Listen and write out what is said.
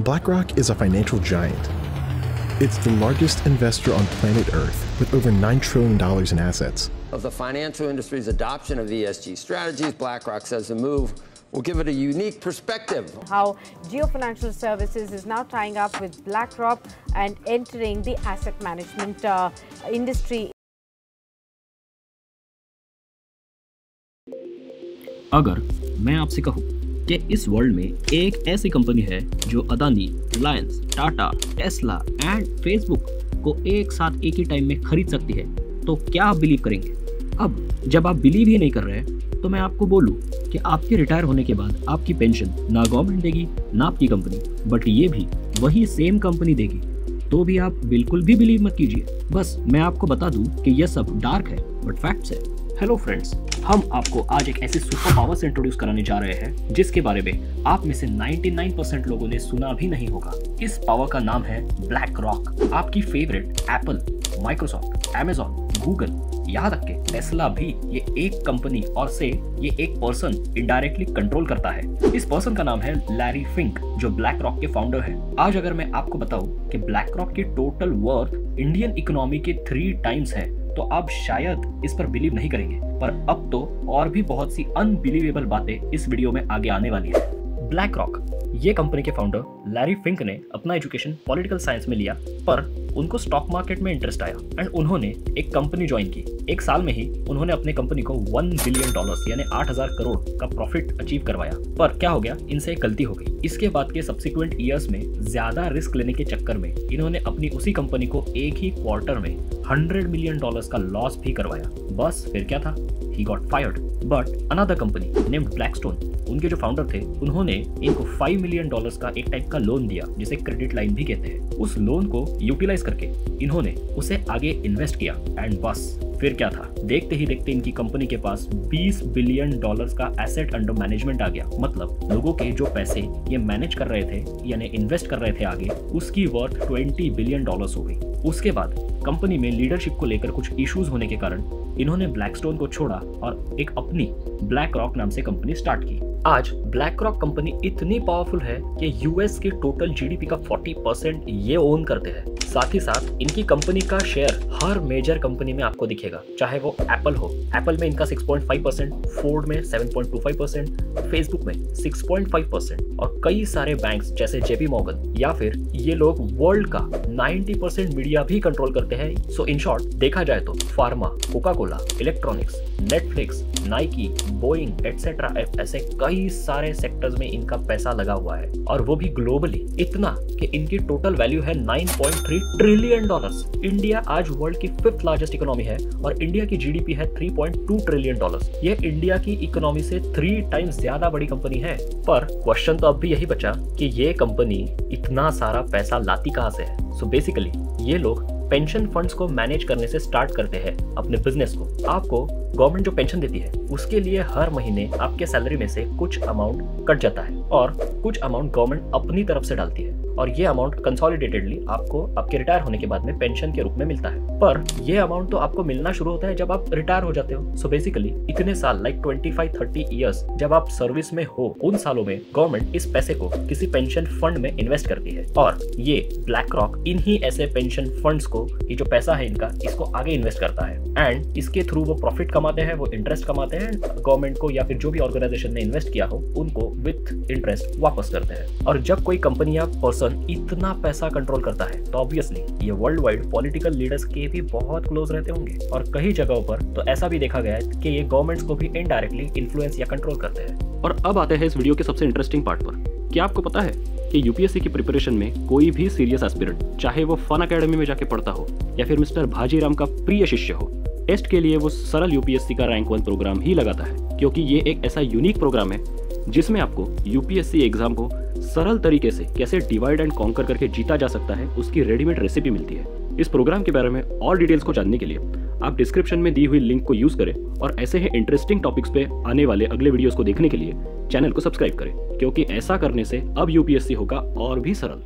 BlackRock is a financial giant. It's the largest investor on planet Earth with over $9 trillion in assets. Of the financial industry's adoption of ESG strategies, BlackRock says the move will give it a unique perspective. How Jio Financial Services is now tying up with BlackRock and entering the asset management industry. अगर मैं आपसे कहूँ कि इस world में एक ऐसी company है जो Adani, Reliance, Tata, Tesla and Facebook को एक साथ एक ही टाइम में खरीद सकती है, तो क्या आप बिलीव करेंगे? अब जब आप बिलीव ही नहीं कर रहे हैं तो मैं आपको बोलूं कि आपके रिटायर होने के बाद आपकी पेंशन ना गवर्नमेंट देगी ना आपकी कंपनी, बट ये भी वही सेम कंपनी देगी। तो भी आप बिल्कुल भी बिलीव मत कीजिए। बस मैं आपको बता दूं कि यह सब डार्क है बट फैक्ट्स है। हेलो फ्रेंड्स, हम आपको आज एक ऐसे सुपर पावर से इंट्रोड्यूस कराने जा रहे हैं जिसके बारे में आप में से 99% लोगों ने सुना भी नहीं होगा। इस पावर का नाम है ब्लैक रॉक। आपकी favourite Apple, Microsoft, Amazon, Google, यहाँ तक के टेस्ला भी ये एक कंपनी और से ये एक पर्सन इनडायरेक्टली कंट्रोल करता है। इस पर्सन का नाम है लैरी फिंक, जो ब्लैक रॉक के फाउंडर है। आज अगर मैं आपको बताऊं कि ब्लैक रॉक की टोटल वर्थ इंडियन इकोनॉमी के 3 टाइम्स है, तो आप शायद इस पर बिलीव नहीं करेंगे, पर अब तो और भी बहुत सी अनबिलीवेबल बातें इस वीडियो में आगे आने वाली है। ब्लैक रॉक ये कंपनी के फाउंडर लैरी फिंक ने अपना एजुकेशन पॉलिटिकल साइंस में लिया, पर उनको स्टॉक मार्केट में इंटरेस्ट आया एंड उन्होंने एक कंपनी ज्वाइन की। एक साल में ही उन्होंने अपने कंपनी को $1 बिलियन यानी 8,000 करोड़ का प्रॉफिट अचीव करवाया। पर क्या हो गया, इनसे एक गलती हो गई। इसके बाद के सब्सिक्वेंट ईयर्स में ज्यादा रिस्क लेने के चक्कर में इन्होंने अपनी उसी कंपनी को एक ही क्वार्टर में $100 मिलियन का लॉस भी करवाया। बस फिर क्या था, he got fired. But another company named Blackstone, उनके जो फाउंडर थे, उन्होंने इनको $5 मिलियन का एक टाइप का लोन दिया जिसे क्रेडिट लाइन भी कहते हैं। उस लोन को यूटिलाइज करके इन्होंने उसे आगे इन्वेस्ट किया एंड बस फिर क्या था, देखते ही देखते इनकी कंपनी के पास $20 बिलियन का एसेट अंडर मैनेजमेंट आ गया। मतलब लोगों के जो पैसे ये मैनेज कर रहे थे यानी इन्वेस्ट कर रहे थे आगे, उसकी वर्थ $20 बिलियन हो गई। उसके बाद कंपनी में लीडरशिप को लेकर कुछ इश्यूज होने के कारण इन्होंने ब्लैकस्टोन को छोड़ा और एक अपनी ब्लैक रॉक नाम से कंपनी स्टार्ट की। आज ब्लैक रॉक कंपनी इतनी पावरफुल है कि यूएस के टोटल जीडीपी का 40% ये ओन करते हैं। साथ ही साथ इनकी कंपनी का शेयर हर मेजर कंपनी में आपको दिखेगा, चाहे वो एप्पल हो। एप्पल में इनका 6.5%, फोर्ड में 7.25%, फेसबुक में 6.5% और कई सारे बैंक्स जैसे जेपी मॉर्गन या फिर ये लोग वर्ल्ड का 90% मीडिया भी कंट्रोल करते हैं। सो इन शॉर्ट देखा जाए तो pharma, Coca Cola, electronics, Netflix, Nike, Boeing etcetera ऐसे कई सारे सेक्टर्स में इनका पैसा लगा हुआ है और वो भी ग्लोबली इतना कि इनकी टोटल वैल्यू है $9.3 ट्रिलियन। इंडिया आज वर्ल्ड की 5th लार्जेस्ट इकोनॉमी है और इंडिया की जीडीपी है $3.2 ट्रिलियन। ये इंडिया की इकोनॉमी से 3 टाइम्स ज्यादा बड़ी कंपनी है। पर क्वेश्चन तो अब भी यही बचा कि ये कंपनी इतना सारा पैसा लाती कहां से है। सो बेसिकली ये लोग पेंशन फंड्स को मैनेज करने से स्टार्ट करते हैं अपने बिजनेस को। आपको गवर्नमेंट जो पेंशन देती है उसके लिए हर महीने आपके सैलरी में से कुछ अमाउंट कट जाता है और कुछ अमाउंट गवर्नमेंट अपनी तरफ से डालती है और ये अमाउंट कंसोलिडेटेडली आपको आपके रिटायर होने के बाद में पेंशन के रूप में मिलता है। पर ये अमाउंट तो आपको मिलना शुरू होता है जब आप रिटायर हो जाते हो। सो बेसिकली इतने साल लाइक 25-30 ईयर्स जब आप सर्विस में हो, उन सालों में गवर्नमेंट इस पैसे को किसी पेंशन फंड में इन्वेस्ट करती है और ये ब्लैक रॉक इन्हीं ऐसे पेंशन फंड्स को, ये जो पैसा है इनका, इसको आगे इन्वेस्ट करता है एंड इसके थ्रू वो प्रॉफिट कमाते हैं, वो इंटरेस्ट कमाते हैं, गवर्नमेंट को या फिर जो भी ऑर्गेनाइजेशन ने इन्वेस्ट किया हो उनको विथ इंटरेस्ट वापस करते हैं। और जब कोई कंपनी या पर्सन इतना पैसा कंट्रोल करता है तो ऑब्वियसली ये वर्ल्ड वाइड पॉलिटिकल लीडर्स के भी बहुत क्लोज रहते होंगे और कई जगहों पर तो ऐसा भी देखा गया है कि ये गवर्नमेंट्स को भी इनडायरेक्टली इन्फ्लुएंस या कंट्रोल करते हैं। और अब आते हैं इस वीडियो के सबसे इंटरेस्टिंग पार्ट पर। क्या आपको पता है कि यूपीएससी की प्रिपरेशन में कोई भी सीरियस एस्पिरेंट, चाहे वो फन अकेडमी में जाके पढ़ता हो या फिर मिस्टर भाजीराम का प्रिय शिष्य हो, टेस्ट के लिए वो सरल यूपीएससी का रैंक 1 प्रोग्राम ही लगाता है, क्योंकि ये एक ऐसा यूनिक प्रोग्राम है जिसमें आपको यूपीएससी एग्जाम को सरल तरीके से कैसे डिवाइड एंड कॉन्कर करके जीता जा सकता है उसकी रेडीमेड रेसिपी मिलती है। इस प्रोग्राम के बारे में और डिटेल्स को जानने के लिए आप डिस्क्रिप्शन में दी हुई लिंक को यूज करें और ऐसे ही इंटरेस्टिंग टॉपिक्स पे आने वाले अगले वीडियोस को देखने के लिए चैनल को सब्सक्राइब करें, क्योंकि ऐसा करने से अब यूपीएससी होगा और भी सरल।